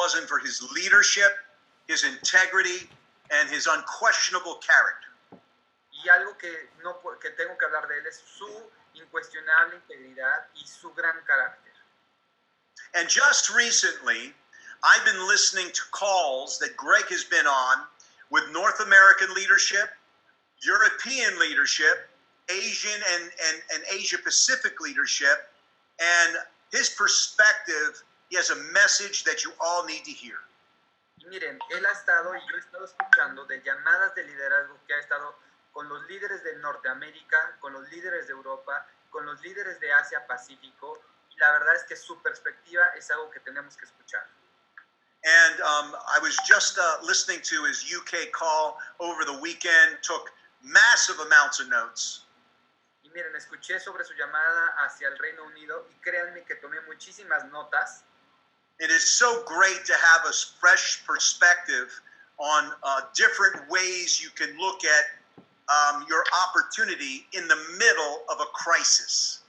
wasn't for his leadership, his integrity, and his unquestionable character. Y algo que tengo que hablar de él es su incuestionable integridad y su gran carácter. And just recently, I've been listening to calls that Greg has been on with North American leadership, European leadership, Asian and Asia Pacific leadership, and his perspective, he has a message that you all need to hear. Y miren, él ha estado, y yo he estado escuchando de llamadas de liderazgo que ha estado con los líderes de Norteamérica, con los líderes de Europa, con los líderes de Asia Pacífico, y la verdad es que su perspectiva es algo que tenemos que escuchar. And I was just listening to his UK call over the weekend, took massive amounts of notes. Y miren, escuché sobre su llamada hacia el Reino Unido y créanme que tomé muchísimas notas. It is so great to have a fresh perspective on different ways you can look at your opportunity in the middle of a crisis.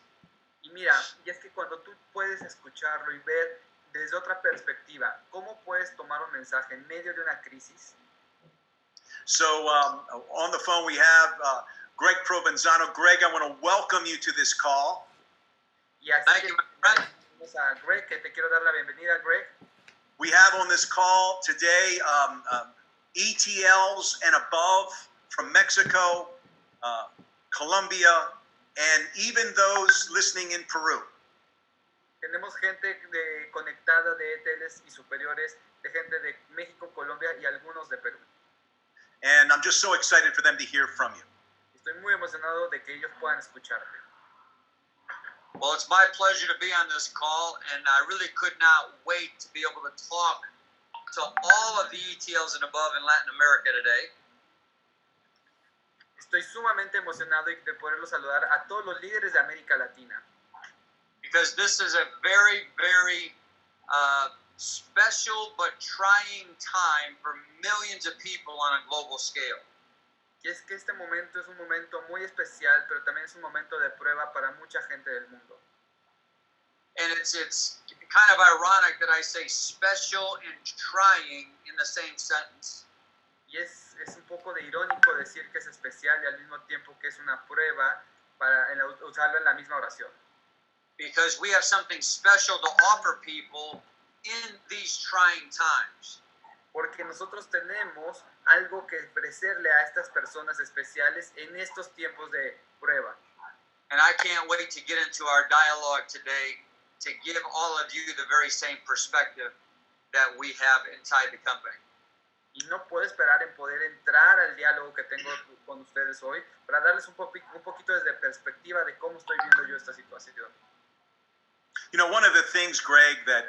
Y mira, y es que cuando tú puedes escucharlo y ver desde otra perspectiva cómo puedes tomar un mensaje en medio de una crisis. So on the phone we have Greg Provenzano. Greg, I want to welcome you to this call. Y así tenemos a Greg, que te quiero dar la bienvenida, Greg. We have on this call today ETLs and above from Mexico, Colombia, and even those listening in Peru. Tenemos gente conectada de ETLs y superiores, de gente de México, Colombia y algunos de Perú. And I'm just so excited for them to hear from you. Estoy muy emocionado de que ellos puedan escucharte. Well, it's my pleasure to be on this call, and I really could not wait to be able to talk to all of the ETLs and above in Latin America today. Estoy sumamente emocionado de poderlos saludar a todos los líderes de América Latina. Because this is a very, very special but trying time for millions of people on a global scale. Y es que este momento es un momento muy especial, pero también es un momento de prueba para mucha gente del mundo. And it's kind of ironic that I say special and trying in the same sentence. Y es un poco de irónico decir que es especial y al mismo tiempo que es una prueba para usarlo en la misma oración. Because we have something special to offer people in these trying times. Porque nosotros tenemos algo que ofrecerle a estas personas especiales en estos tiempos de prueba. And I can't wait to get into our dialogue today to give all of you the very same perspective that we have inside the company. Y no puedo esperar en poder entrar al diálogo que tengo con ustedes hoy para darles un poquito desde perspectiva de cómo estoy viendo yo esta situación. You know, one of the things, Greg, that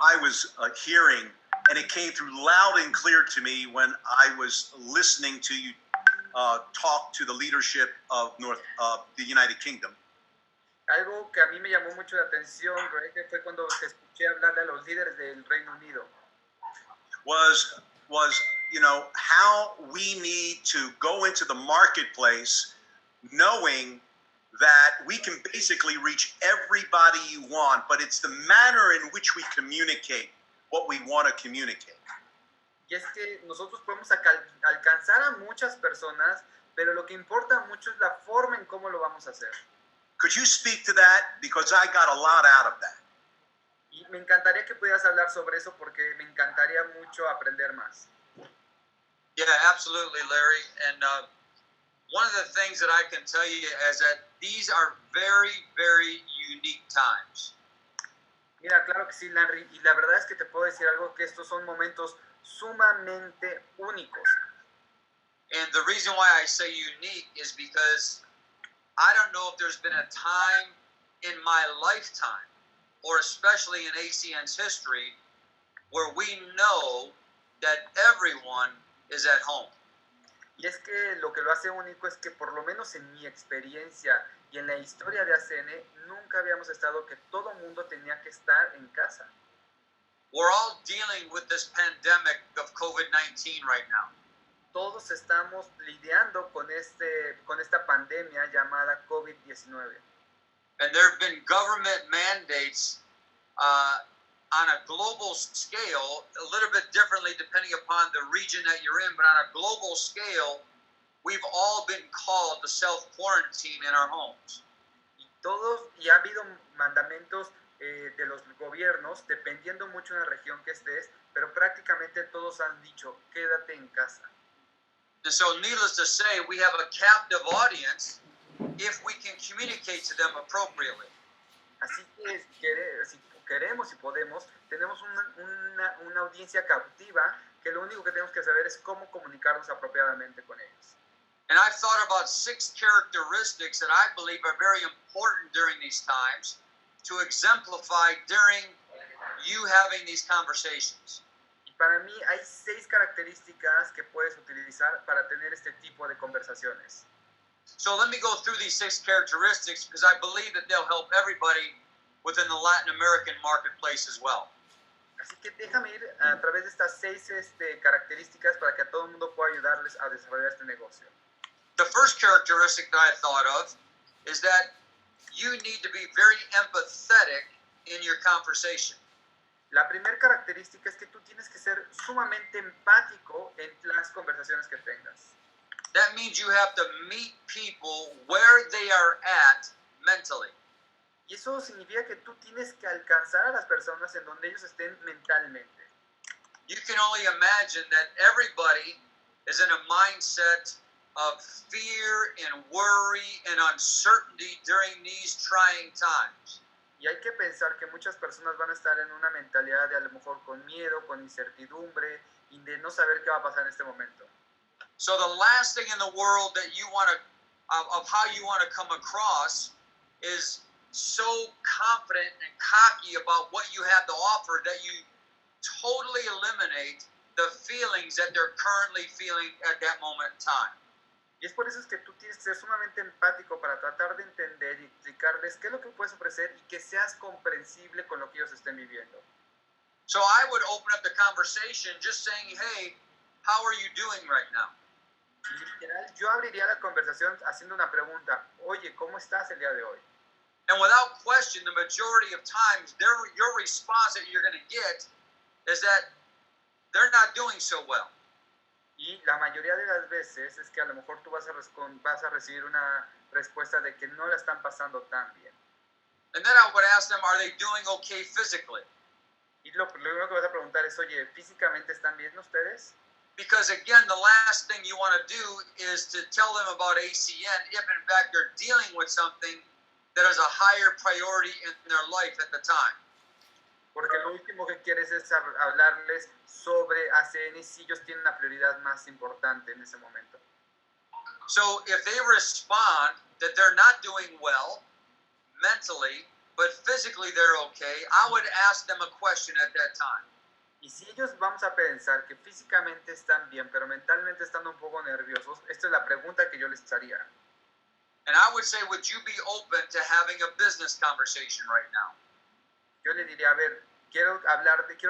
I was hearing, and it came through loud and clear to me when I was listening to you talk to the leadership of the United Kingdom. Algo que a mí me llamó mucho la atención, Greg, que fue cuando te escuché hablarle a los líderes del Reino Unido. Was you know, how we need to go into the marketplace knowing that we can basically reach everybody you want, but it's the manner in which we communicate what we want to communicate. Y es que nosotros podemos alcanzar a muchas personas, pero lo que importa mucho es la forma en cómo lo vamos a hacer. Could you speak to that? Because I got a lot out of that. Y me encantaría que pudieras hablar sobre eso porque me encantaría mucho aprender más. Yeah, absolutely, Larry. And one of the things that I can tell you is that these are very, very unique times. Mira, claro que sí, Larry. Y la verdad es que te puedo decir algo, que estos son momentos sumamente únicos. And the reason why I say unique is because I don't know if there's been a time in my lifetime, or especially in ACN's history, where we know that everyone is at home. Y es que lo que lo hace único es que por lo menos en mi experiencia y en la historia de ACN nunca habíamos estado que todo mundo tenía que estar en casa. We're all dealing with this pandemic of COVID-19 right now. Todos estamos lidiando con esta pandemia llamada COVID-19. And there have been government mandates on a global scale, a little bit differently depending upon the region that you're in, but on a global scale, we've all been called to self-quarantine in our homes. Y ha habido mandamientos de los gobiernos, dependiendo mucho de la región que estés, pero prácticamente todos han dicho, quédate en casa. And so, needless to say, we have a captive audience if we can communicate to them appropriately. Así que si queremos y podemos, tenemos una audiencia cautiva que lo único que tenemos que saber es cómo comunicarnos apropiadamente con ellos. And I've thought about 6 characteristics that I believe are very important during these times to exemplify during you having these conversations. Y para mí hay 6 características que puedes utilizar para tener este tipo de conversaciones. So let me go through these 6 characteristics because I believe that they'll help everybody within the Latin American marketplace as well. Así que déjame ir a través de estas 6 características para que a todo el mundo pueda ayudarles a desarrollar este negocio. The first characteristic that I thought of is that you need to be very empathetic in your conversation. La primera característica es que tú tienes que ser sumamente empático en las conversaciones que tengas. That means you have to meet people where they are at mentally. Y eso significa que tú tienes que alcanzar a las personas en donde ellos estén mentalmente. You can only imagine that everybody is in a mindset of fear and worry and uncertainty during these trying times. Y hay que pensar que muchas personas van a estar en una mentalidad de a lo mejor con miedo, con incertidumbre y de no saber qué va a pasar en este momento. So the last thing in the world that you want to, of how you want to come across is so confident and cocky about what you have to offer that you totally eliminate the feelings that they're currently feeling at that moment in time. Y es por eso es que tú tienes que ser sumamente empático para tratar de entender y explicarles qué es lo que puedes ofrecer y que seas comprensible con lo que ellos estén viviendo. So I would open up the conversation just saying, hey, how are you doing right now? Literal, yo abriría la conversación haciendo una pregunta. Oye, ¿cómo estás el día de hoy? And without question, the majority of times, your response that you're going to get is that they're not doing so well. Y la mayoría de las veces es que a lo mejor tú vas a recibir una respuesta de que no la están pasando tan bien. And then I would ask them, are they doing okay physically? Y lo primero que vas a preguntar es, oye, ¿físicamente están bien ustedes? Because again, the last thing you want to do is to tell them about ACN if in fact they're dealing with something that is a higher priority in their life at the time. Porque lo último que quieres es hablarles sobre ACN si ellos tienen una prioridad más importante en ese momento. So if they respond that they're not doing well mentally, but physically they're okay, I would ask them a question at that time. Y si ellos vamos a pensar que físicamente están bien, pero mentalmente están un poco nerviosos, esta es la pregunta que yo les haría. And I would say, would you be open to having a business conversation right now? Yo le diría, a ver, quiero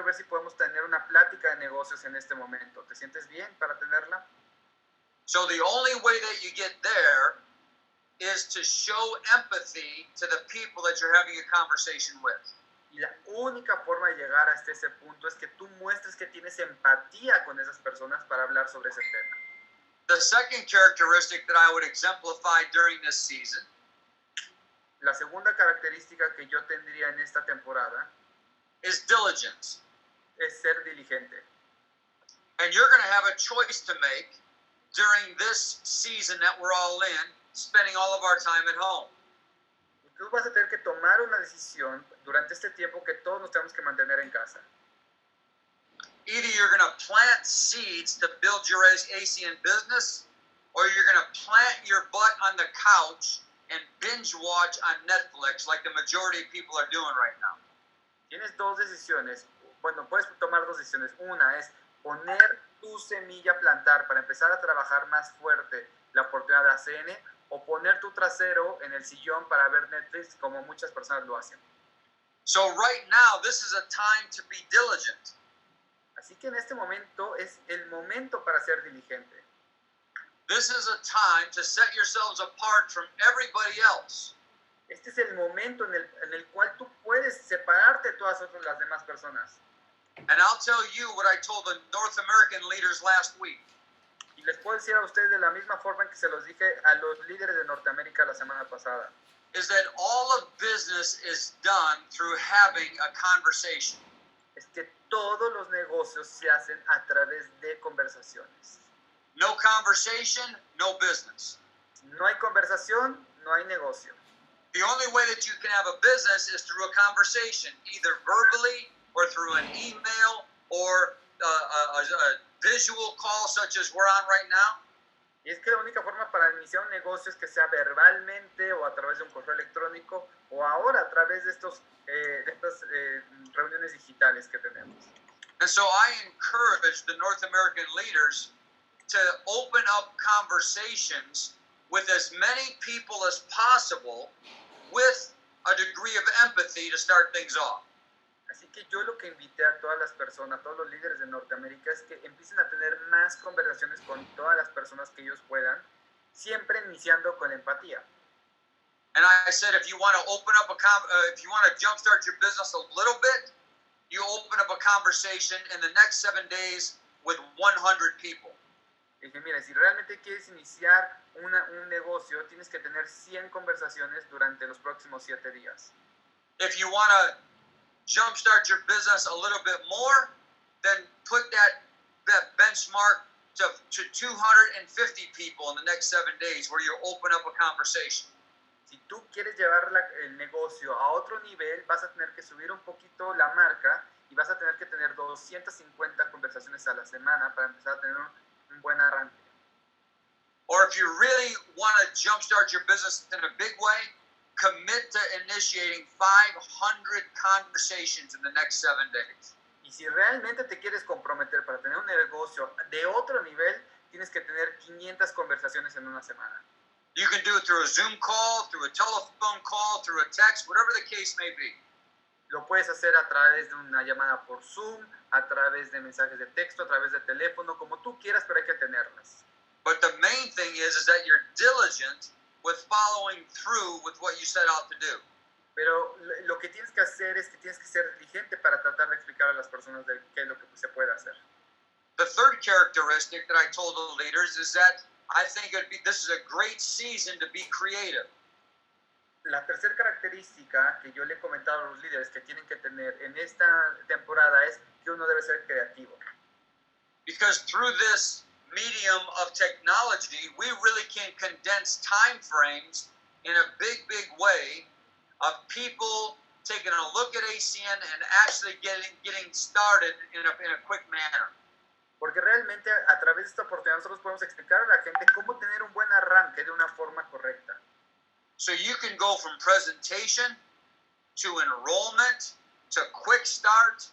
ver si podemos tener una plática de negocios en este momento. ¿Te sientes bien para tenerla? So the only way that you get there is to show empathy to the people that you're having a conversation with. Y la única forma de llegar hasta ese punto es que tú muestres que tienes empatía con esas personas para hablar sobre ese tema. The second characteristic that I would exemplify during this season La segunda característica que yo tendría en esta temporada is diligence. es ser diligente. And you're going to have a choice to make during this season that we're all in, spending all of our time at home. Y tú vas a tener que tomar una decisión durante este tiempo que todos nos tenemos que mantener en casa. Either you're going to plant seeds to build your ACN business, or you're going to plant your butt on the couch and binge watch on Netflix like the majority of people are doing right now. Tienes dos decisiones. Bueno, puedes tomar dos decisiones. Una es poner tu semilla a plantar para empezar a trabajar más fuerte la oportunidad de ACN, o poner tu trasero en el sillón para ver Netflix como muchas personas lo hacen. So right now, this is a time to be diligent. Así que en este momento es el momento para ser diligente. This is a time to set yourselves apart from everybody else. Este es el momento en el cual tú puedes separarte de todas las demás personas. And I'll tell you what I told the North American leaders last week. Y les puedo decir a ustedes de la misma forma en que se los dije a los líderes de Norteamérica la semana pasada. Is that all of business is done through having a conversation. Es que todos los negocios se hacen a través de conversaciones. No conversation, no business. No hay conversación, no hay negocio. The only way that you can have a business is through a conversation, either verbally or through an email or a visual call such as we're on right now. Y es que la única forma para iniciar un negocio es que sea verbalmente o a través de un correo electrónico o ahora a través de estas reuniones digitales que tenemos. And so I encourage the North American leaders to open up conversations with as many people as possible with a degree of empathy to start things off. Así que yo lo que invité a todas las personas, a todos los líderes de Norteamérica, es que empiecen a tener más conversaciones con todas las personas que ellos puedan, siempre iniciando con empatía. And I said, if you want to open up if you want to jumpstart your business a little bit, you open up a conversation in the next 7 days with 100 people. Dije, mira, si realmente quieres iniciar un negocio, tienes que tener 100 conversaciones durante los próximos 7 días. If you want to jumpstart your business a little bit more, then put that benchmark to 250 people in the next 7 days where you open up a conversation. Si tú quieres llevar el negocio a otro nivel, vas a tener que subir un poquito la marca y vas a tener que tener 250 conversaciones a la semana para empezar a tener un buen arranque. Or if you really want to jumpstart your business in a big way, commit to initiating 500 conversations in the next 7 days. Y si realmente te quieres comprometer para tener un negocio de otro nivel, tienes que tener 500 conversaciones en una semana. You can do it through a Zoom call, through a telephone call, through a text, whatever the case may be. Lo puedes hacer a través de una llamada por Zoom, a través de mensajes de texto, a través de teléfono, como tú quieras, pero hay que tenerlas. But the main thing is that you're diligent with following through with what you set out to do. Pero lo que tienes que hacer es que tienes que ser diligente para tratar de explicar a las personas de qué es lo que se puede hacer. The third characteristic that I told the leaders is that I think this is a great season to be creative. La tercera característica que yo le he comentado a los líderes que tienen que tener en esta temporada es que uno debe ser creativo. Because through this medium of technology, we really can condense time frames in a big, big way of people taking a look at ACN and actually getting started in a quick manner. Porque realmente a través de esta oportunidad nosotros podemos explicar a la gente cómo tener un buen arranque de una forma correcta. So you can go from presentation to enrollment to quick start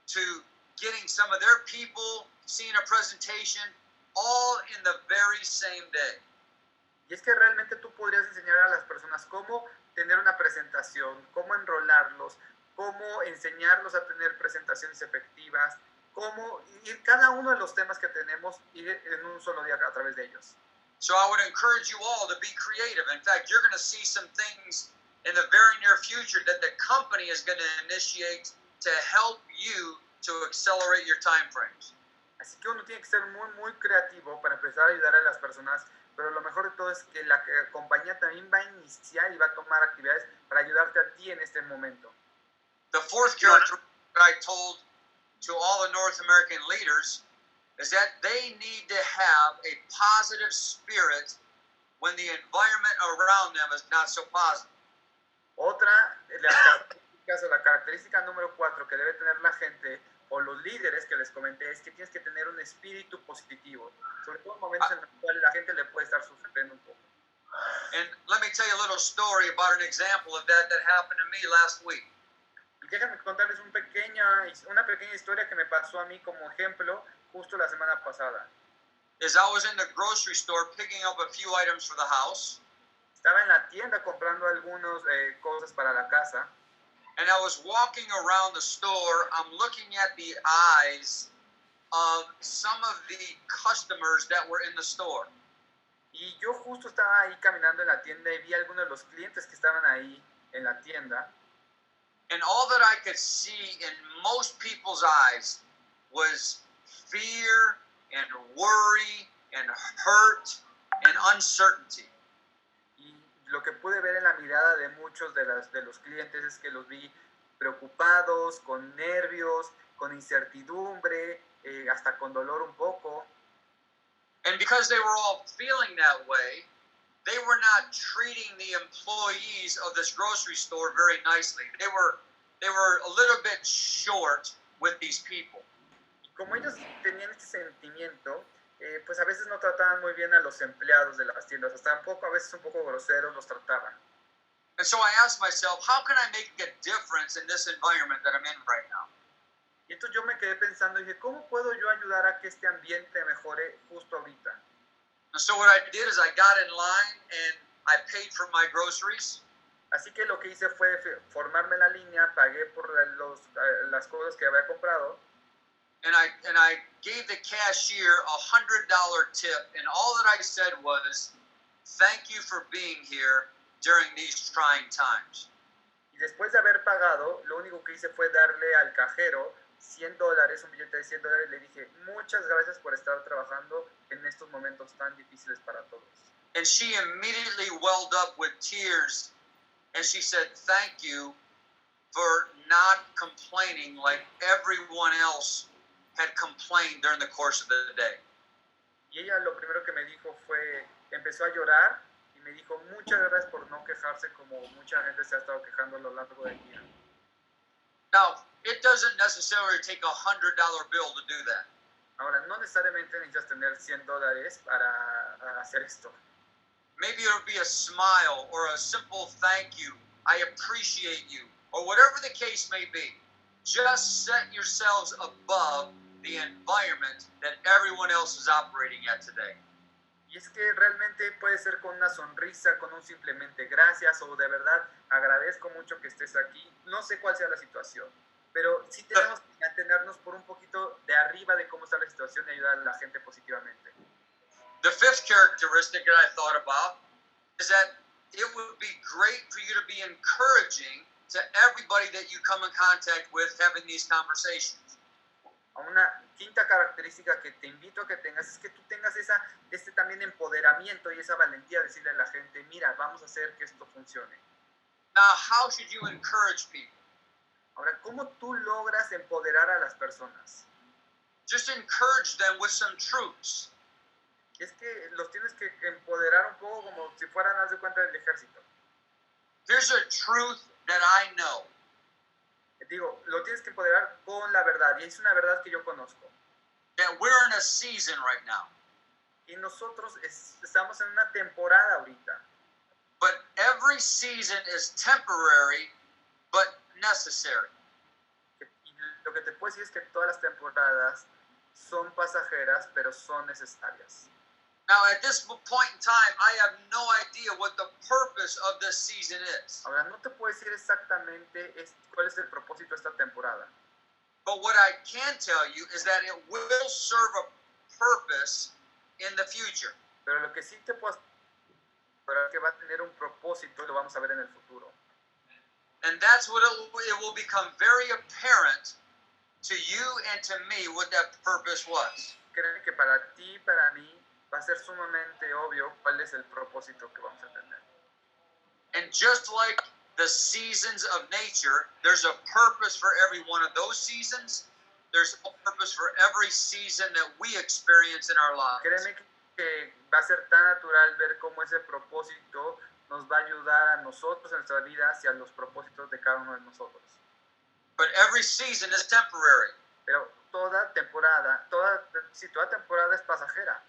to getting some of their people seeing a presentation all in the very same day. Y es que realmente tú podrías enseñar a las personas cómo tener una presentación, cómo enrolarlos, cómo enseñarlos a tener presentaciones efectivas, cómo ir cada uno de los temas que tenemos ir en un solo día a través de ellos. So I would encourage you all to be creative. In fact, you're going to see some things in the very near future that the company is going to initiate to help you to accelerate your time frames. Así que uno tiene que ser muy, muy creativo para empezar a ayudar a las personas, pero lo mejor de todo es que la compañía también va a iniciar y va a tomar actividades para ayudarte a ti en este momento. The fourth character that I told to all the North American leaders is that they need to have a positive spirit when the environment around them is not so positive. Otra de las características o la característica número 4 que debe tener la gente o los líderes que les comenté es que tienes que tener un espíritu positivo, sobre todo en momentos en los cuales la gente le puede estar sufriendo un poco. And let me tell you a little story about an example of that happened to me last week. Y déjame contarles una pequeña historia que me pasó a mí como ejemplo justo la semana pasada. As I was in the grocery store picking up a few items for the house. Estaba en la tienda comprando algunas cosas para la casa. And I was walking around the store. I'm looking at the eyes of some of the customers that were in the store. Y yo justo estaba ahí caminando en la tienda y vi a algunos de los clientes que estaban ahí en la tienda. And all that I could see in most people's eyes was fear and worry and hurt and uncertainty. Y lo que pude ver en la mirada de muchos de los clientes es que los vi preocupados, con nervios, con incertidumbre, hasta con dolor un poco. And because they were all feeling that way, they were not treating the employees of this grocery store very nicely. They were a little bit short with these people. Y como ellos tenían este sentimiento, pues a veces no trataban muy bien a los empleados de las tiendas, hasta a veces un poco groseros los trataban. And so I asked myself, how can I make a difference in this environment that I'm in right now? Y entonces yo me quedé pensando y dije, ¿cómo puedo yo ayudar a que este ambiente mejore justo ahorita? And so what I did is I got in line and I paid for my groceries. Así que lo que hice fue formarme en la línea, pagué por las cosas que había comprado. And I gave the cashier $100 tip, and all that I said was, "Thank you for being here during these trying times." Y después de haber pagado, lo único que hice fue darle al cajero $100, un billete de $100, y le dije, muchas gracias por estar trabajando en estos momentos tan difíciles para todos. And she immediately welled up with tears, and she said, "Thank you for not complaining like everyone else had complained during the course of the day." Y ella lo primero que me dijo fue, empezó a llorar y me dijo, muchas gracias por no quejarse como mucha gente se ha estado quejando a lo largo del día. Now, it doesn't necessarily take $100 bill to do that. Ahora, no necesariamente necesitas tener $100 para hacer esto. Maybe it'll be a smile or a simple thank you, I appreciate you, or whatever the case may be. Just set yourselves above the environment that everyone else is operating at today. Y es que realmente puede ser con una sonrisa, con un simplemente gracias o de verdad agradezco mucho que estés aquí. No sé cuál sea la situación, pero sí tenemos que mantenernos por un poquito de arriba de cómo está la situación y ayudar a la gente positivamente. The fifth characteristic that I thought about is that it would be great for you to be encouraging to everybody that you come in contact with having these conversations. A una quinta característica que te invito a que tengas es que tú tengas este también empoderamiento y esa valentía de decirle a la gente, mira, vamos a hacer que esto funcione. Now, how should you encourage people? Ahora, ¿cómo tú logras empoderar a las personas? Just encourage them with some truths. Es que los tienes que empoderar un poco como si fueran, haz de cuenta, del ejército. Here's a truth that I know. Digo, lo tienes que empoderar con la verdad, y es una verdad que yo conozco. That we're in a season right now. Y nosotros estamos en una temporada ahorita. But every season is temporary, but necessary. Y lo que te puedo decir es que todas las temporadas son pasajeras, pero son necesarias. Now, at this point in time, I have no idea what the purpose of this season is. Ahora, no te puedo decir exactamente cuál es el propósito de esta temporada. But what I can tell you is that it will serve a purpose in the future. Pero lo que sí te puedo asegurar es que va a tener un propósito y lo vamos a ver en el futuro. And that's what it will become very apparent to you and to me what that purpose was. Creo que para ti y para mí va a ser sumamente obvio cuál es el propósito que vamos a tener. And just like the seasons of nature, there's a purpose for every one of those seasons. There's a purpose for every season that we experience in our lives. Créeme que va a ser tan natural ver cómo ese propósito nos va a ayudar a nosotros en nuestra vida hacia los propósitos de cada uno de nosotros. But every season is temporary. Pero toda temporada es pasajera.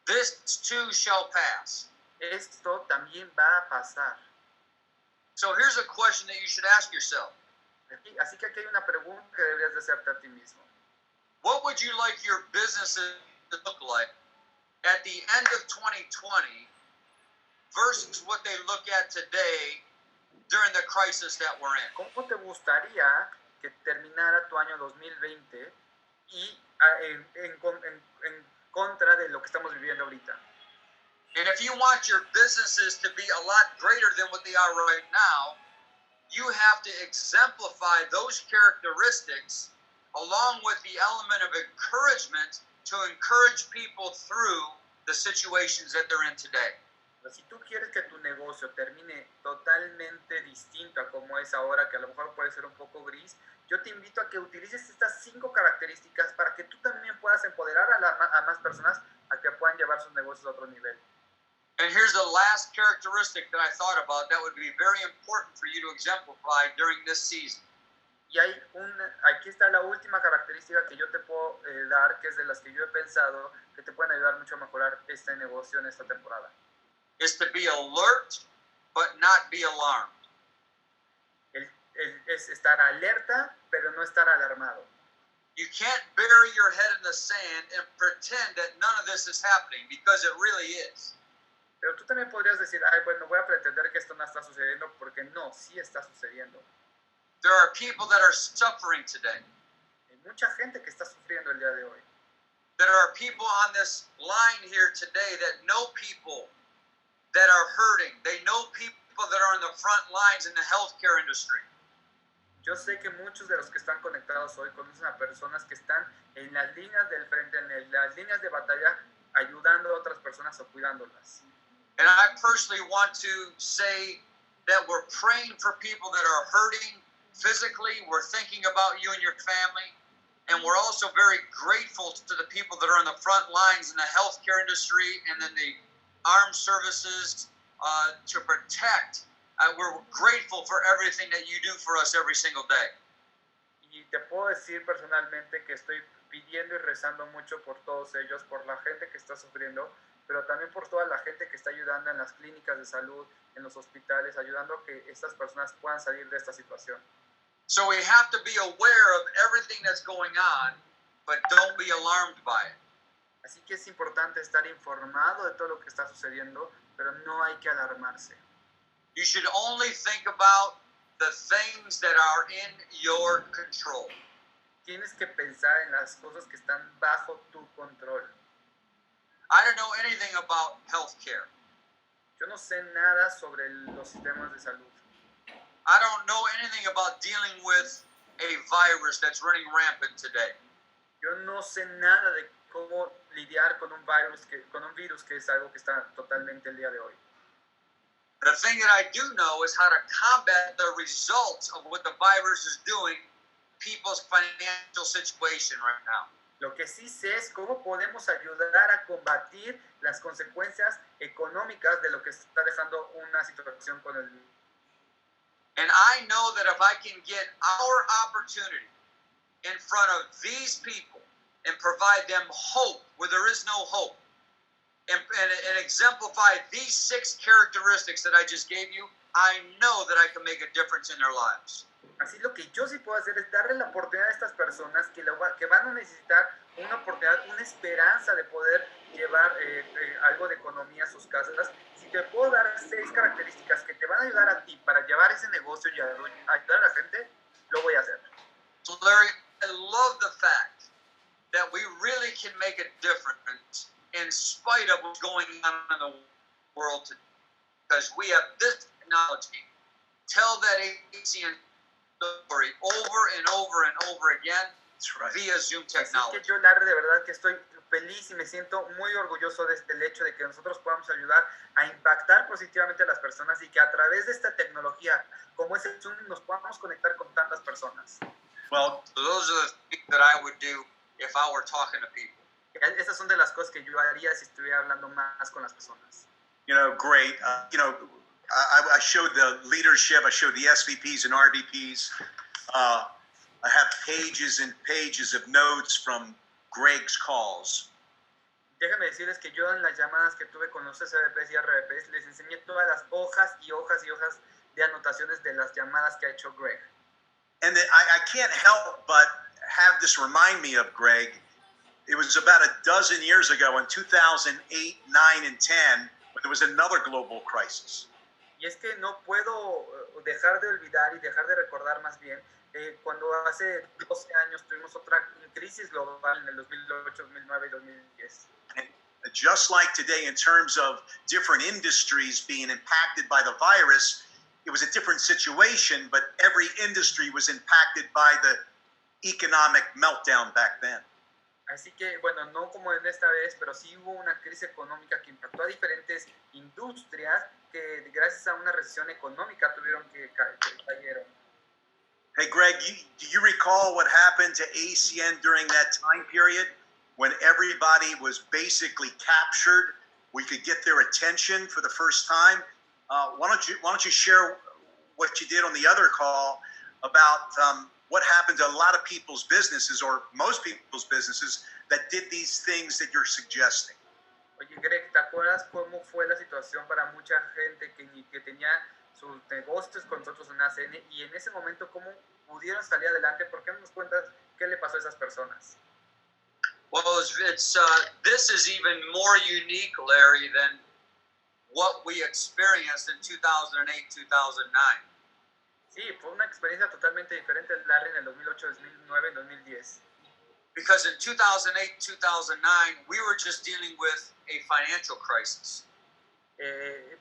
This too shall pass. Esto también va a pasar. So here's a question that you should ask yourself. Así que aquí hay una pregunta que deberías de hacerte a ti mismo. What would you like your business to look like at the end of 2020 versus what they look at today during the crisis that we're in? ¿Cómo te gustaría que terminara tu año 2020 y en contra de lo que estamos viviendo ahorita? And if you want your businesses to be a lot greater than what they are right now, you have to exemplify those characteristics along with the element of encouragement to encourage people through the situations that they're in today. Pero si tú quieres que tu negocio termine totalmente distinto a como es ahora, que a lo mejor puede ser un poco gris, yo te invito a que utilices estas 5 características para que tú también puedas empoderar a más personas a que puedan llevar sus negocios a otro nivel. And here's the last characteristic that I thought about that would be very important for you to exemplify during this season. Y aquí está la última característica que yo te puedo dar, que es de las que yo he pensado que te pueden ayudar mucho a mejorar este negocio en esta temporada. Is to be alert, but not be alarmed. Es estar alerta, pero no estar alarmado. You can't bury your head in the sand and pretend that none of this is happening, because it really is. Pero tú también podrías decir, ay, bueno, voy a pretender que esto no está sucediendo, porque no, sí está sucediendo. There are people that are suffering today. Hay mucha gente que está sufriendo el día de hoy. There are people on this line here today that know people that are hurting. They know people that are in the front lines in the healthcare industry. Yo sé que muchos de los que están conectados hoy conocen a personas que están en las líneas del frente, en las líneas de batalla, ayudando a otras personas o cuidándolas. And I personally want to say that we're praying for people that are hurting physically. We're thinking about you and your family. And we're also very grateful to the people that are in the front lines in the healthcare industry and in the armed services to protect. We're grateful for everything that you do for us every single day. Y te puedo decir personalmente que estoy pidiendo y rezando mucho por todos ellos, por la gente que está sufriendo, pero también por toda la gente que está ayudando en las clínicas de salud, en los hospitales, ayudando a que estas personas puedan salir de esta situación. So we have to be aware of everything that's going on, but don't be alarmed by it. Así que es importante estar informado de todo lo que está sucediendo, pero no hay que alarmarse. You should only think about the things that are in your control. Tienes que pensar en las cosas que están bajo tu control. I don't know anything about healthcare. Yo no sé nada sobre los sistemas de salud. I don't know anything about dealing with a virus that's running rampant today. Yo no sé nada de cómo lidiar con un virus que es algo que está totalmente el día de hoy. The thing that I do know is how to combat the results of what the virus is doing people's financial situation right now. Lo que sí sé es cómo podemos ayudar a combatir las consecuencias económicas de lo que está dejando una situación con el virus. And I know that if I can get our opportunity in front of these people and provide them hope where there is no hope, and exemplify these 6 characteristics that I just gave you, I know that I can make a difference in their lives. Así lo que yo sí puedo hacer es darle la oportunidad a estas personas que van a necesitar una oportunidad, una esperanza de poder llevar algo de economía a sus casas. Si te puedo dar 6 características que te van a ayudar a ti para llevar ese negocio y ayudar a la gente, lo voy a hacer. So Larry, I love the fact that we really can make a difference in spite of what's going on in the world today. Because we have this technology, tell that ACN story over and over and over again. That's right. Via Zoom Así technology. que yo, Larry, de verdad que estoy feliz y me siento muy orgulloso de el hecho de que nosotros podamos ayudar a impactar positivamente a las personas y que a través de esta tecnología como es el Zoom nos podamos conectar con tantas personas. Well, so those are the things that I would do if I were talking to people. Esas son de las cosas que yo haría si estuviera hablando más con las personas. You know, great. I showed the leadership. I showed the SVPs and RVPs. I have pages and pages of notes from Greg's calls. Déjenme decirles que yo en las llamadas que tuve con los SVPs y RVPs les enseñé todas las hojas y hojas y hojas de anotaciones de las llamadas que ha hecho Greg. And I can't help but have this remind me of Greg. It was about a dozen years ago in 2008, 9, and 10 when there was another global crisis. Y es que no puedo dejar de olvidar y dejar de recordar más bien cuando hace 12 años tuvimos otra crisis global en el 2008, 2009 y 2010. just like today in terms of different industries being impacted by the virus, it was a different situation, but every industry was impacted by the economic meltdown back then. Así que, bueno, no como en esta vez, pero sí hubo una crisis económica que impactó a diferentes industrias que gracias a una recesión económica tuvieron que cayeron. Hey, Greg, do you recall what happened to ACN during that time period when everybody was basically captured? We could get their attention for the first time. Why don't you share what you did on the other call about what happened to a lot of people's businesses, or most people's businesses, that did these things that you're suggesting? Oye, Greg, ¿te acuerdas cómo fue la situación para mucha gente que tenía sus negocios con nosotros en ACN, y en ese momento cómo pudieron salir adelante? ¿Por qué no nos cuentas qué le pasó a esas personas? Well, this is even more unique, Larry, than what we experienced in 2008, 2009. Sí, fue una experiencia totalmente diferente, Larry, en el 2008, 2009, 2010. Because in 2008, 2009, we were just dealing with a financial crisis.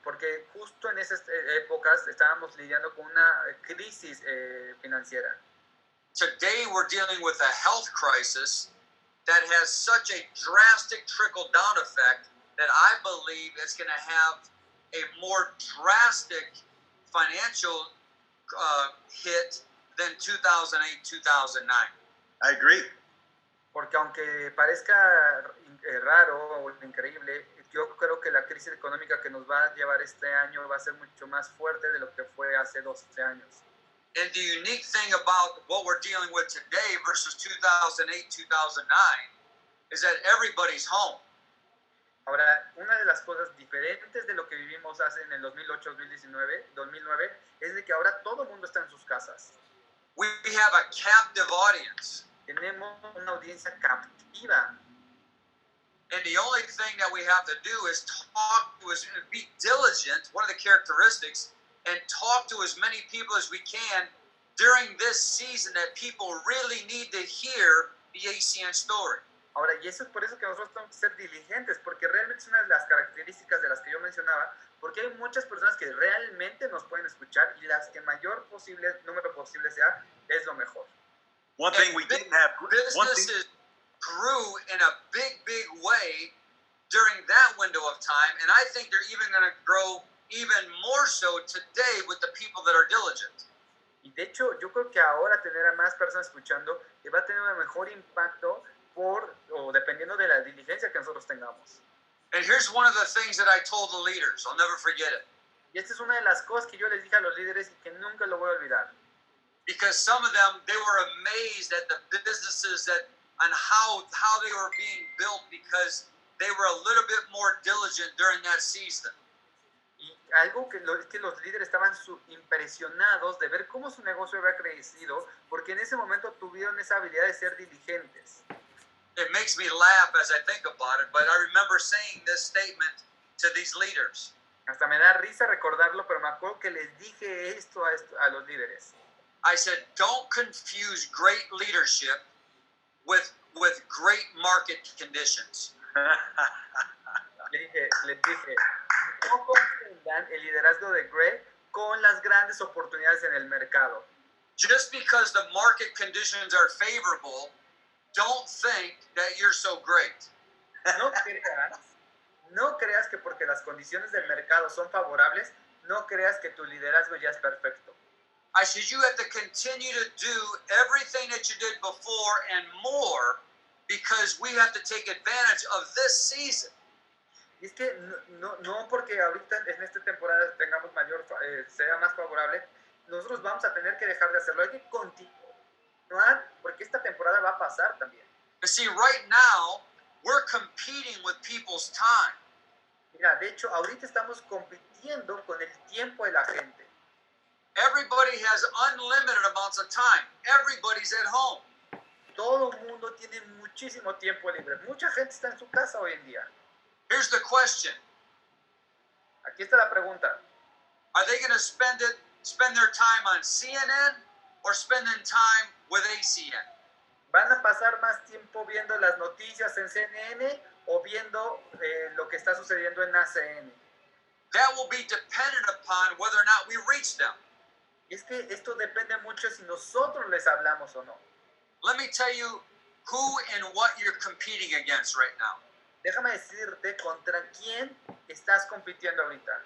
Porque justo en esas épocas estábamos lidiando con una crisis financiera. Today, we're dealing with a health crisis that has such a drastic trickle-down effect that I believe it's going to have a more drastic financial hit than 2008, 2009. I agree. Porque aunque parezca raro o increíble, yo creo que la crisis económica que nos va a llevar este año va a ser mucho más fuerte de lo que fue hace 12 años. And the unique thing about what we're dealing with today versus 2008, 2009 is that everybody's home. Ahora, una de las cosas diferentes de lo que vivimos hace en el 2008, 2009 es de que ahora todo el mundo está en sus casas. We have a captive audience. Tenemos una audiencia captiva. And the only thing that we have to do is be diligent, one of the characteristics, and talk to as many people as we can during this season that people really need to hear the ACN story. Ahora, y eso es por eso que nosotros tenemos que ser diligentes, porque realmente es una de las características de las que yo mencionaba, porque hay muchas personas que realmente nos pueden escuchar y las que mayor número posible sea, es lo mejor. One thing we didn't have, businesses grew in a big way during that window of time, and I think they're even going to grow even more so today with the people that are diligent. Y de hecho, yo creo que ahora tener a más personas escuchando va a tener un mejor impacto dependiendo de la diligencia que nosotros tengamos. And here's one of the things that I told the leaders. I'll never forget it. Y esta es una de las cosas que yo les dije a los líderes y que nunca lo voy a olvidar. Because some of them, they were amazed at the businesses and how they were being built because they were a little bit more diligent during that season. Y algo que los líderes estaban impresionados de ver cómo su negocio había crecido, porque en ese momento tuvieron esa habilidad de ser diligentes. It makes me laugh as I think about it, but I remember saying this statement to these leaders. Hasta me da risa recordarlo, pero me acuerdo que les dije esto a los líderes. I said, don't confuse great leadership with great market conditions. Les dije, no confundan el liderazgo de Greg con las grandes oportunidades en el mercado. Just because the market conditions are favorable, don't think that you're so great. No creas que porque las condiciones del mercado son favorables, no creas que tu liderazgo ya es perfecto. I said, you have to continue to do everything that you did before and more because we have to take advantage of this season. Y es que no porque ahorita en esta temporada tengamos sea más favorable, nosotros vamos a tener que dejar de hacerlo. Hay que continuar porque esta temporada va a pasar también. You see, right now, we're competing with people's time. Mira, de hecho, ahorita estamos compitiendo con el tiempo de la gente. Everybody has unlimited amounts of time. Everybody's at home. Todo el mundo tiene muchísimo tiempo libre. Mucha gente está en su casa hoy en día. Here's the question. Aquí está la pregunta. Are they going to spend their time on CNN or spending time with ACN? ¿Van a pasar más tiempo viendo las noticias en CNN o viendo lo que está sucediendo en ACN. That will be dependent upon whether or not we reach them. Y es que esto depende mucho si nosotros les hablamos o no. Let me tell you who and what you're competing against right now. Déjame decirte contra quién estás compitiendo ahorita.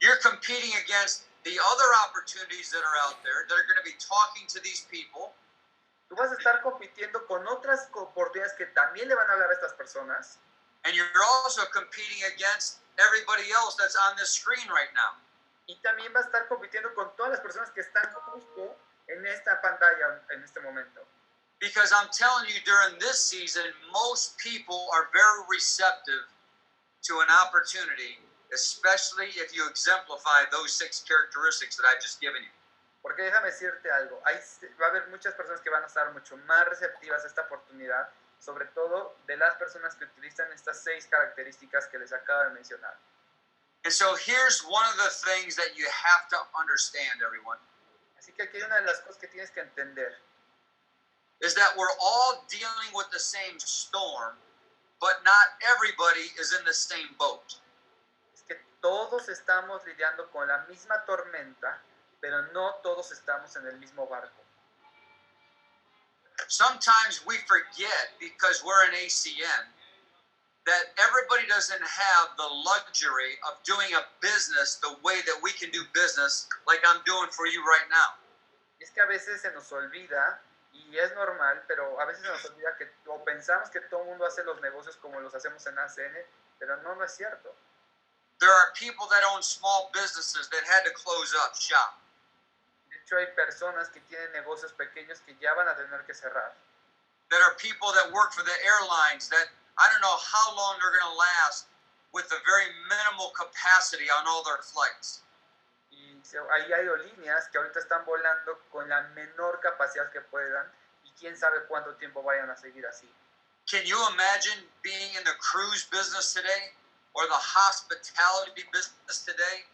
You're competing against the other opportunities that are out there that are going to be talking to these people. Tú vas a estar compitiendo con otras oportunidades que también le van a hablar a estas personas. And you're also competing against everybody else that's on this screen right now. Y también va a estar compitiendo con todas las personas que están justo en esta pantalla en este momento. Because I'm telling you, during this season, most people are very receptive to an opportunity, especially if you exemplify those 6 characteristics that I've just given you. Porque déjame decirte algo, va a haber muchas personas que van a estar mucho más receptivas a esta oportunidad, sobre todo de las personas que utilizan estas 6 características que les acabo de mencionar. And so here's one of the things that you have to understand, everyone. Así que aquí hay una de las cosas que tienes que entender. Is that we're all dealing with the same storm, but not everybody is in the same boat. Es que todos estamos lidiando con la misma tormenta, pero no todos estamos en el mismo barco. Sometimes we forget, because we're an ACN, that everybody doesn't have the luxury of doing a business the way that we can do business like I'm doing for you right now. Es que a veces se nos olvida, y es normal, pero a veces se nos olvida que o pensamos que todo el mundo hace los negocios como los hacemos en ACN, pero no es cierto. There are people that own small businesses that had to close up shop. De hecho, hay personas que tienen negocios pequeños que ya van a tener que cerrar. There are people that work for the airlines that I don't know how long they're going to last with a very minimal capacity on all their flights. Y hay aerolíneas que ahorita están volando con la menor capacidad que puedan y quién sabe cuánto tiempo vayan a seguir así. Can you imagine being in the cruise business today or the hospitality business today?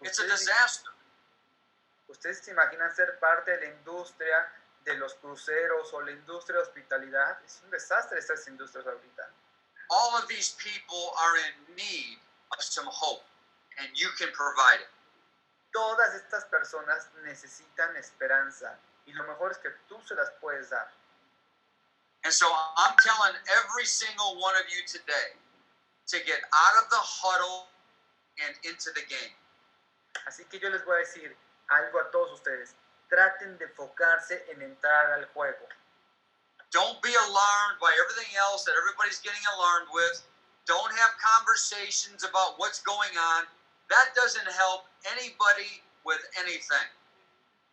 It's a disaster. ¿Ustedes se imaginan ser parte de la industria de los cruceros o la industria de hospitalidad? Es un desastre estas industrias ahorita. All of these people are in need of some hope, and you can provide it. Todas estas personas necesitan esperanza y lo mejor es que tú se las puedes dar. And so I'm telling every single one of you today to get out of the huddle and into the game. Así que yo les voy a decir algo a todos ustedes. Traten de enfocarse en entrar al juego. Don't be alarmed by everything else that everybody's getting alarmed with. Don't have conversations about what's going on. That doesn't help anybody with anything.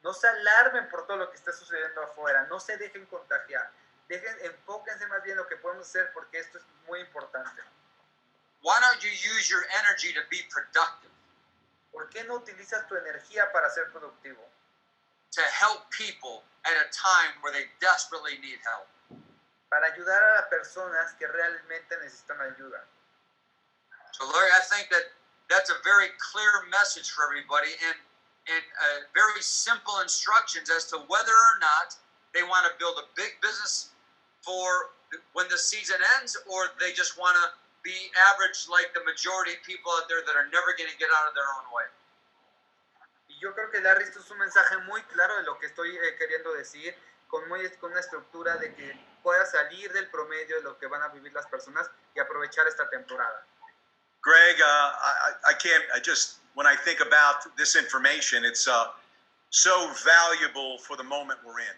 No se alarmen por todo lo que está sucediendo afuera. No se dejen contagiar. Enfóquense más bien en lo que podemos hacer porque esto es muy importante. Why don't you use your energy to be productive? ¿Por qué no utilizas tu energía para ser productivo? To help people at a time where they desperately need help. Para ayudar a las personas que realmente necesitan ayuda. So Larry, I think that that's a very clear message for everybody and very simple instructions as to whether or not they want to build a big business for when the season ends, or they just want to be average like the majority of people out there that are never going to get out of their own way. Y yo creo que Larry, esto es un mensaje muy claro de lo que estoy queriendo decir, con una estructura de que pueda salir del promedio de lo que van a vivir las personas y aprovechar esta temporada. Greg, when I think about this information, it's so valuable for the moment we're in.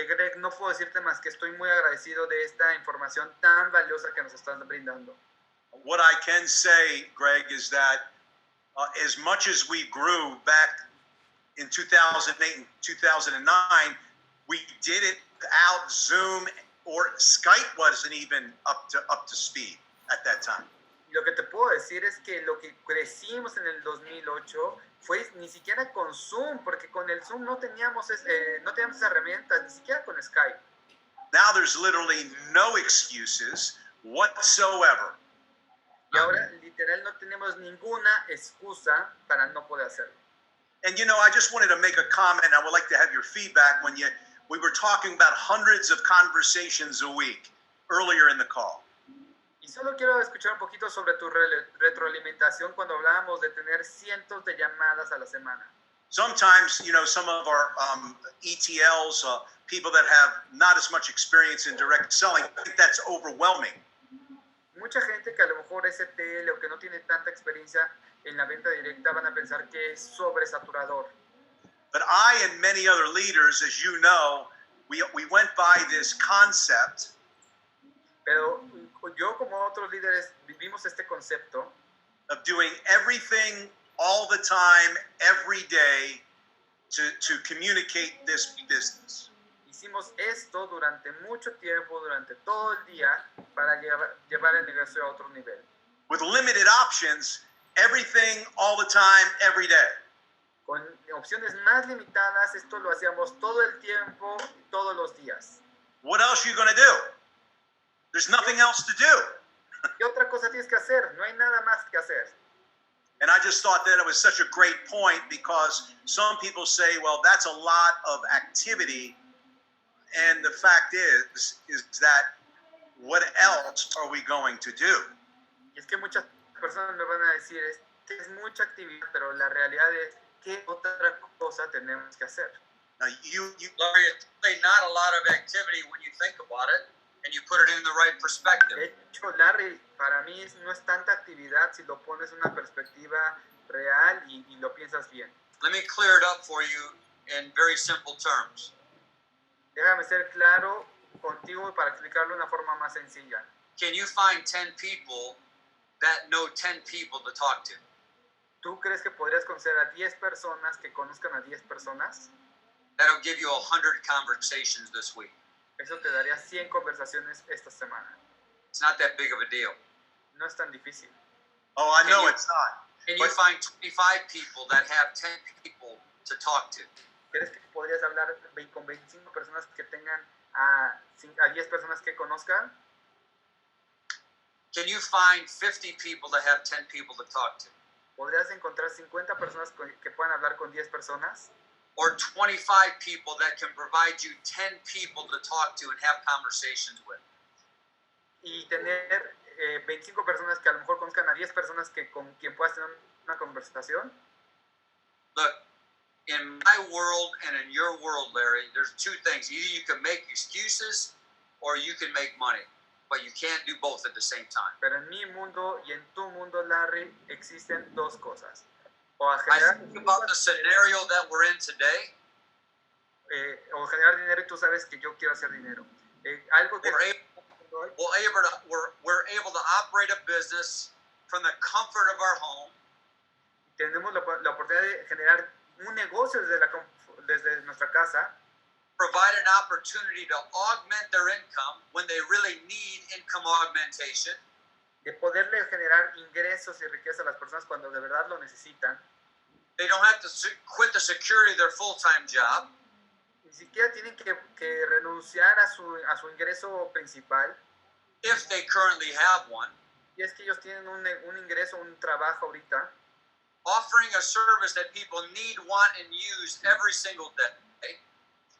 Greg, no puedo decirte más que estoy muy agradecido de esta información tan valiosa que nos están brindando. What I can say, Greg, is that as much as we grew back in 2008 and 2009, we did it without Zoom, or Skype wasn't even up to speed at that time. Lo que te puedo decir es que lo que crecimos en el 2008 fue ni siquiera con Zoom, porque con el Zoom no teníamos esas herramientas, ni siquiera con Skype. Now there's literally no excuses whatsoever. Y ahora literal no tenemos ninguna excusa para no poder hacerlo. And you know, I just wanted to make a comment. I would like to have your feedback we were talking about hundreds of conversations a week. earlier in the call. Y solo quiero escuchar un poquito sobre tu retroalimentación cuando hablábamos de tener cientos de llamadas a la semana. Sometimes, some of our ETLs, people that have not as much experience in direct selling, think that's overwhelming. Mucha gente que a lo mejor es ETL o que no tiene tanta experiencia en la venta directa van a pensar que es sobresaturador. But I and many other leaders, as you know, we went by this concept. Pero yo como otros líderes vivimos este concepto of doing everything all the time, every day to communicate this business. Hicimos esto durante mucho tiempo, durante todo el día, para llevar el negocio a otro nivel. With limited options, everything all the time, every day. Con opciones más limitadas, esto lo hacíamos todo el tiempo, todos los días. What else are you going to do? There's nothing else to do. ¿Qué otra cosa tienes que hacer? No hay nada más que hacer. And I just thought that it was such a great point because some people say, well, that's a lot of activity. And the fact is that what else are we going to do? Y es que muchas personas me van a decir, es mucha actividad, pero la realidad es, ¿qué otra cosa tenemos que hacer? Now, Larry, it's really not a lot of activity when you think about it and you put it in the right perspective. De hecho, Larry, para mí no es tanta actividad si lo pones en una perspectiva real y lo piensas bien. Let me clear it up for you in very simple terms. Déjame ser claro contigo para explicarlo de una forma más sencilla. Can you find 10 people that know 10 people to talk to? ¿Tú crees que podrías conocer a 10 personas que conozcan a 10 personas? That'll give you 100 conversations this week. Eso te daría 100 conversaciones esta semana. It's not that big of a deal. No es tan difícil. Oh, I know it's not. Can you find 25 people that have 10 people to talk to? ¿Crees que podrías hablar con 25 personas que tengan a 10 personas que conozcan? Can you find 50 people that have 10 people to talk to? ¿Podrías encontrar 50 personas que puedan hablar con 10 personas? Or 25 people that can provide you 10 people to talk to and have conversations with? Y tener 25 personas que a lo mejor conozcan a 10 personas con quien puedas tener una conversación. Look, in my world and in your world, Larry, there's two things. Either you can make excuses or you can make money. But you can't do both at the same time. Pero en mi mundo y en tu mundo, Larry, existen dos cosas. O I think about the scenario that we're in today. O generar dinero y tú sabes que yo quiero hacer dinero. Algo que we're able to operate a business from the comfort of our home. Tenemos la oportunidad de generar un negocio desde nuestra casa. Provide an opportunity to augment their income when they really need income augmentation. De poderle generar ingresos y riqueza a las personas cuando de verdad lo necesitan. They don't have to quit the security of their full-time job. Ni siquiera tienen que renunciar a su ingreso principal. If they currently have one. Y es que ellos tienen un ingreso, un trabajo ahorita. Offering a service that people need, want, and use every single day.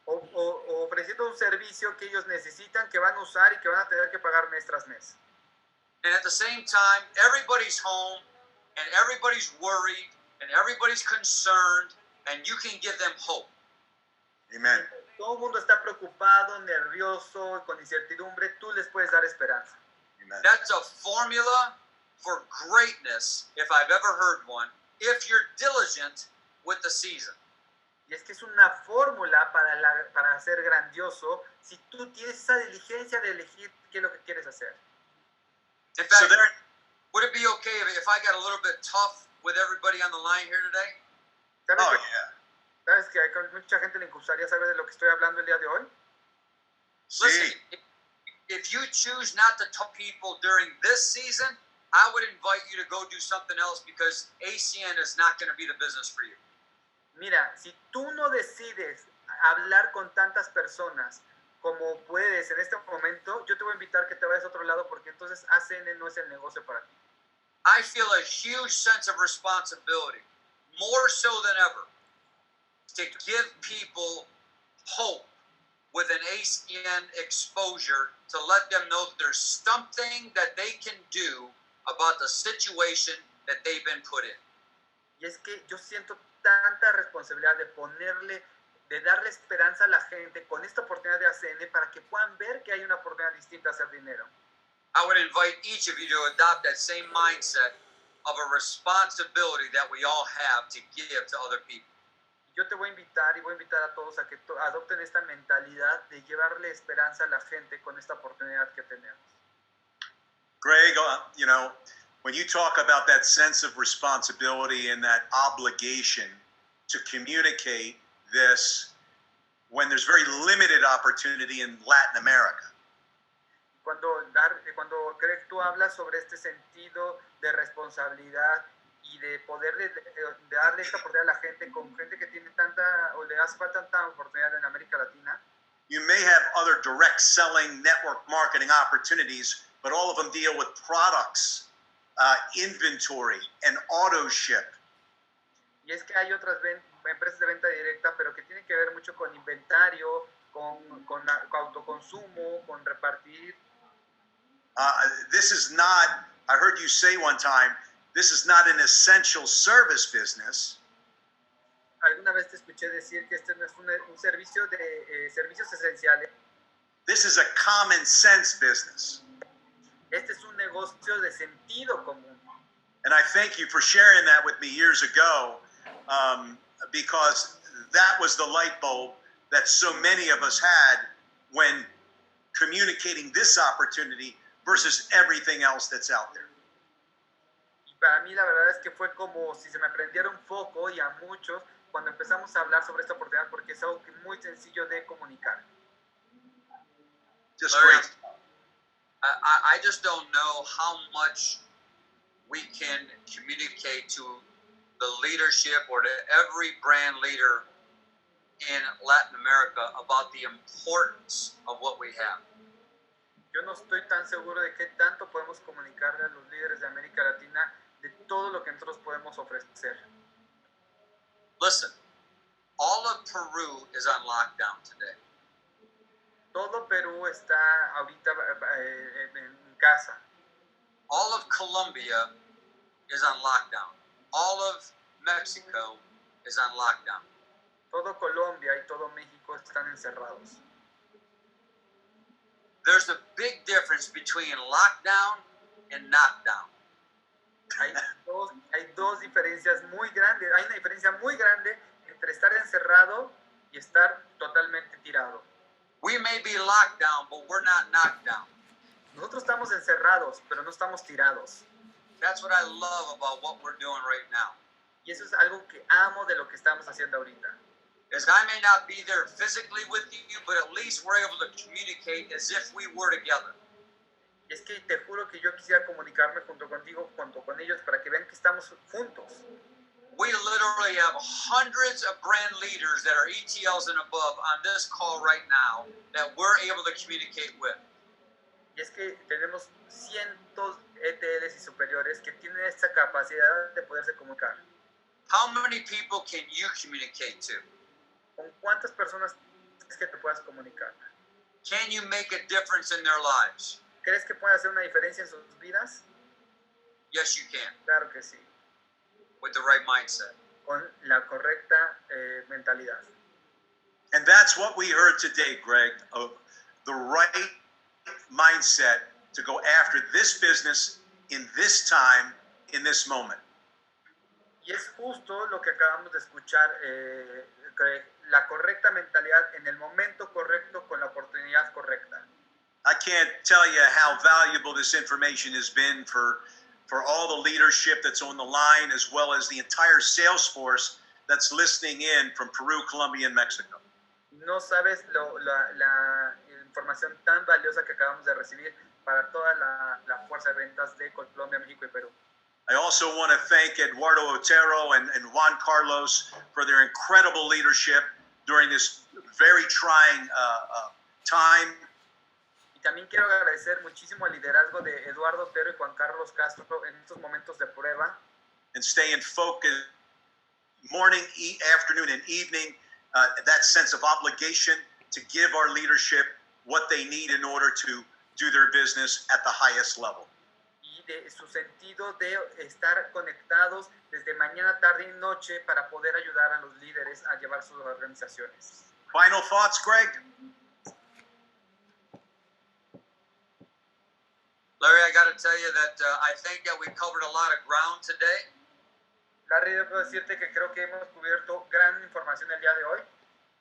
O ofreciendo un servicio que ellos necesitan, que van a usar y que van a tener que pagar mes tras mes. And at the same time, everybody's home, and everybody's worried, and everybody's concerned, and you can give them hope. Amen. Todo el mundo está preocupado, nervioso, con incertidumbre. Tú les puedes dar esperanza. Amen. That's a formula for greatness, if I've ever heard one, if you're diligent with the season. Y es que es una fórmula para ser grandioso si tú tienes esa diligencia de elegir qué es lo que quieres hacer. In fact, would it be okay if I got a little bit tough with everybody on the line here today? ¿Sabes que a mucha gente le gustaría saber de lo que estoy hablando el día de hoy? Listen, if you choose not to talk to people during this season, I would invite you to go do something else because ACN is not going to be the business for you. Mira, si tú no decides hablar con tantas personas como puedes en este momento, yo te voy a invitar que te vayas a otro lado porque entonces ACN no es el negocio para ti. I feel a huge sense of responsibility, more so than ever, to give people hope with an ACN exposure to let them know that there's something that they can do about the situation that they've been put in. Y es que yo siento tanta responsabilidad de darle esperanza a la gente con esta oportunidad de ACN para que puedan ver que hay una oportunidad distinta de hacer dinero. I would invite each of you to adopt that same mindset of a responsibility that we all have to give to other people. Yo te voy a invitar y voy a invitar a todos a que adopten esta mentalidad de llevarle esperanza a la gente con esta oportunidad que tenemos. Greg, you know, when you talk about that sense of responsibility and that obligation to communicate this when there's very limited opportunity in Latin America. Cuando Greg, tú hablas sobre este sentido de responsabilidad y de poder de darle esta oportunidad a la gente con gente que tiene tanta o le hace falta tanta oportunidad en América Latina. You may have other direct selling network marketing opportunities, but all of them deal with products, inventory, and auto ship. Y es que hay otras empresas de venta directa, pero que tienen que ver mucho con inventario, con autoconsumo, con repartir. This is not, I heard you say one time, this is not an essential service business. Alguna vez te escuché decir que este no es un servicio de servicios esenciales. This is a common sense business. Este es un negocio de sentido común. And I thank you for sharing that with me years ago, because that was the light bulb that so many of us had when communicating this opportunity versus everything else that's out there. Y para mí la verdad es que fue como si se me prendiera un foco, y a muchos cuando empezamos a hablar sobre esta oportunidad, porque es algo muy sencillo de comunicar. Just great. I just don't know how much we can communicate to the leadership or to every brand leader in Latin America about the importance of what we have. Yo no estoy tan seguro de qué tanto podemos comunicarle a los líderes de América Latina de todo lo que nosotros podemos ofrecer. Listen, all of Peru is on lockdown today. Todo Perú está ahorita en casa. All of Colombia is on lockdown. All of Mexico is on lockdown. Todo Colombia y todo México están encerrados. There's a big difference between lockdown and knockdown. Hay dos diferencias muy grandes. Hay una diferencia muy grande entre estar encerrado y estar totalmente tirado. We may be locked down, but we're not knocked down. Nosotros estamos encerrados, pero no estamos tirados. That's what I love about what we're doing right now. Y eso es algo que amo de lo que estamos haciendo ahorita. Is I may not be there physically with you, but at least we're able to communicate as if we were together. Y es que te juro que yo quisiera comunicarme junto contigo, junto con ellos, para que vean que estamos juntos. We literally have hundreds of brand leaders that are ETLs and above on this call right now that we're able to communicate with. Y es que tenemos cientos ETLs y superiores que tienen esta capacidad de poderse comunicar. How many people can you communicate to? ¿Con cuántas personas crees que te puedas comunicar? Can you make a difference in their lives? ¿Crees que puede hacer una diferencia en sus vidas? Yes, you can, Claro que sí, with the right mindset. con la correcta mentalidad. And that's what we heard today, Greg, of the right mindset to go after this business in this time, in this moment. Y es justo lo que acabamos de escuchar, la correcta mentalidad en el momento correcto, con la oportunidad correcta. I can't tell you how valuable this information has been for all the leadership that's on the line, as well as the entire sales force that's listening in from Peru, Colombia, and Mexico. No sabes la información tan valiosa que acabamos de recibir para toda la fuerza de ventas de Colombia, México y Perú. I also want to thank Eduardo Otero and Juan Carlos for their incredible leadership during this very trying time. Y también quiero agradecer muchísimo el liderazgo de Eduardo Otero y Juan Carlos Castro en estos momentos de prueba. And staying focused morning, afternoon, and evening, that sense of obligation to give our leadership what they need in order to do their business at the highest level. Y de su sentido de estar conectados desde mañana, tarde y noche para poder ayudar a los líderes a llevar sus organizaciones. Final thoughts, Greg? Larry, I got to tell you that I think that we covered a lot of ground today. Larry, debo decirte que creo que hemos cubierto gran información el día de hoy.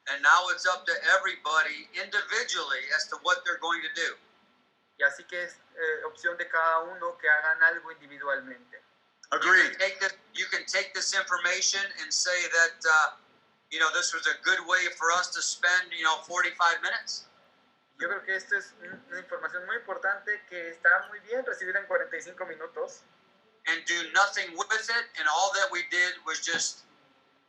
And now it's up to everybody individually as to what they're going to do. Y así que es opción de cada uno que hagan algo individualmente. Agreed. You can take this information and say that, this was a good way for us to spend, 45 minutes. Yo creo que esto es una información muy importante que está muy bien recibida en 45 minutos. And do nothing with it, and all that we did was just,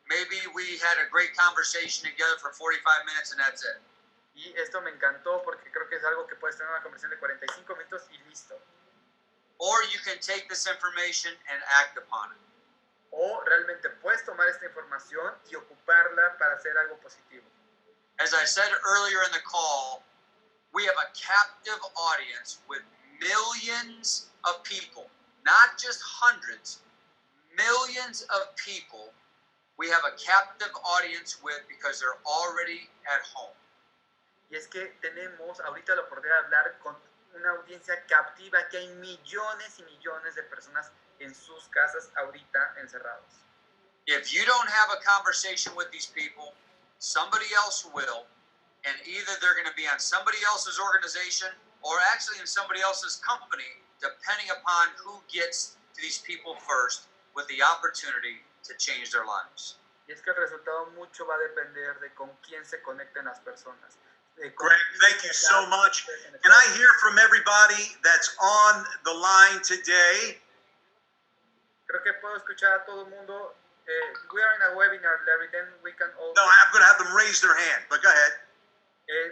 maybe we had a great conversation together for 45 minutes and that's it. Y esto me encantó porque creo que es algo que puedes tener una conversación de 45 minutos y listo. Or you can take this information and act upon it. O realmente puedes tomar esta información y ocuparla para hacer algo positivo. As I said earlier in the call, we have a captive audience with millions of people, not just hundreds, millions of people we have a captive audience with because they're already at home. Y es que tenemos ahorita la oportunidad de hablar con una audiencia captiva, que hay millones y millones de personas en sus casas ahorita encerrados. If you don't have a conversation with these people, somebody else will, and either they're going to be on somebody else's organization or actually in somebody else's company, depending upon who gets to these people first with the opportunity to change their lives. Y es que el resultado mucho va a depender de con quién se conecten las personas. Greg, thank you so much. Can I hear from everybody that's on the line today? Creo que puedo escuchar a todo el mundo. We are in a webinar, Larry, then we can all... No, I'm going to have them raise their hand, but go ahead.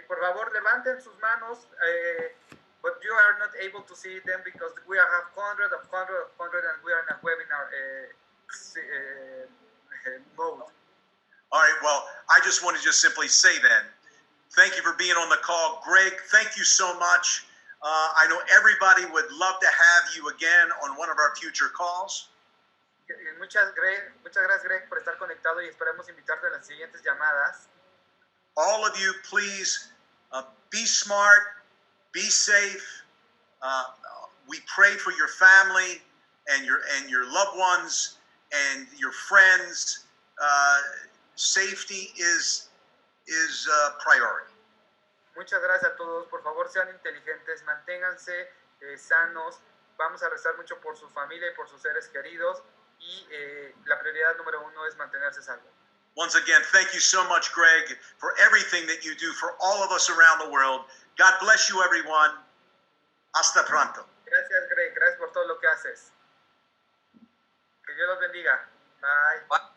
Por favor, levanten sus manos, but you are not able to see them because we have hundreds, and we are in a webinar mode. All right, well, I just want to just simply say then, thank you for being on the call. Greg, thank you so much. I know everybody would love to have you again on one of our future calls. Muchas gracias, Greg, por estar conectado y esperamos invitarte a las siguientes llamadas. All of you, please be smart, be safe. We pray for your family and your loved ones and your friends. Safety is priority. Muchas gracias a todos. Por favor, sean inteligentes, manténganse sanos. Vamos a rezar mucho por su familia y por sus seres queridos. Y la prioridad número uno es mantenerse salvo. Once again, thank you so much, Greg, for everything that you do for all of us around the world. God bless you, everyone. Hasta pronto. Gracias, Greg. Gracias por todo lo que haces. Que Dios los bendiga. Bye. Bye.